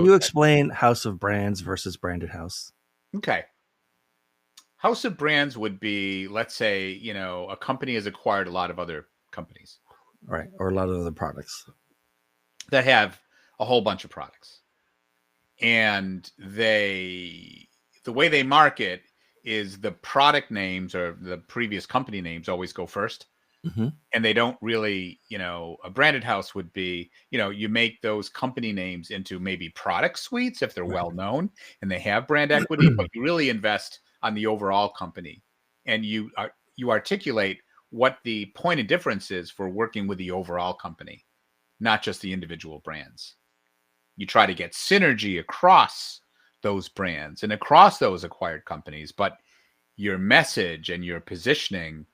Can you explain House of Brands versus Branded House? Okay. House of brands would be, let's say, a company has acquired a lot of other companies Right. Or a lot of other products. that have a whole bunch of products. And the way they market is the product names or the previous company names always go first. Mm-hmm. And they don't really, a branded house would be, you make those company names into maybe product suites if they're Right. well known and they have brand equity, but you really invest on the overall company, and you articulate what the point of difference is for working with the overall company, not just the individual brands. You try to get synergy across those brands and across those acquired companies, but your message and your positioning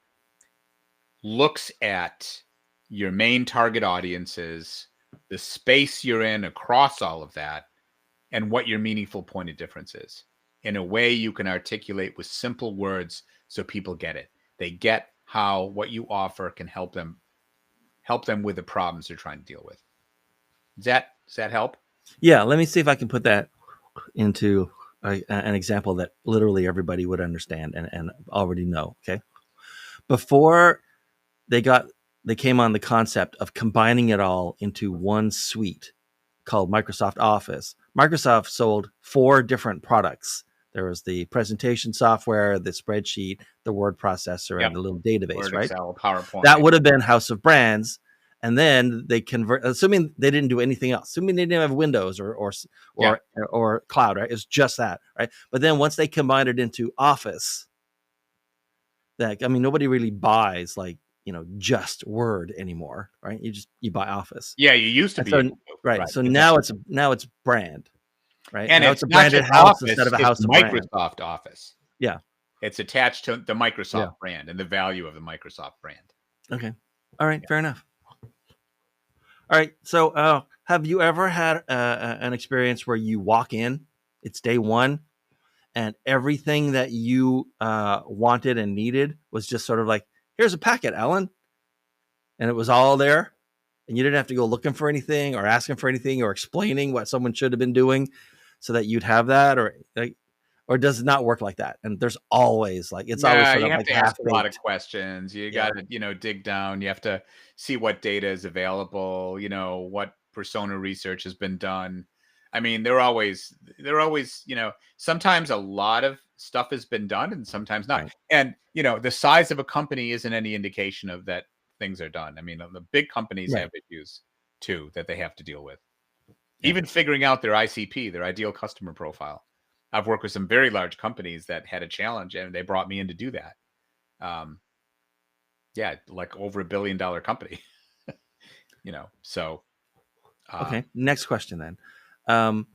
looks at your main target audiences, the space you're in across all of that, and what your meaningful point of difference is in a way you can articulate with simple words so people get it. They get how what you offer can help them with the problems they're trying to deal with. Does that help? Yeah. Let me see if I can put that into an example that literally everybody would understand and already know. Okay. Before they came on the concept of combining it all into one suite called Microsoft Office. Microsoft sold 4 different products. There was the presentation software, the spreadsheet, the word processor, Yep. and the little database, Word, right? Excel, PowerPoint. That would have been House of Brands. And then they convert, assuming they didn't do anything else, assuming they didn't have Windows or cloud, right? It's just that, right? But then once they combined it into Office, nobody really buys just Word anymore, right? You buy Office. Yeah, you used to And be so able to. right. So now it's brand, right? And Now it's it's a not branded just house instead Office, of a it's house of brand. Microsoft Office. Yeah. It's attached to the Yeah. Microsoft brand and the value of the Microsoft brand. Okay. All right. Fair enough. All right. So, have you ever had an experience where you walk in, it's day one, and everything that you wanted and needed was just sort of like, here's a packet, Alan, and it was all there, and you didn't have to go looking for anything or asking for anything or explaining what someone should have been doing, so that you'd have that, or does it not work like that? And there's always it's always Yeah, sort you of have like to half ask a lot of baked. questions. You Yeah. gotta, dig down. You have to see what data is available, what persona research has been done. I mean, they're always, sometimes a lot of stuff has been done and sometimes not. Right. And, the size of a company isn't any indication of that things are done. I mean, the big companies Right. have issues too that they have to deal with. Yeah. Even figuring out their ICP, their ideal customer profile. I've worked with some very large companies that had a challenge and they brought me in to do that. Um, yeah, like over $1 billion company, so. Okay. Next question then.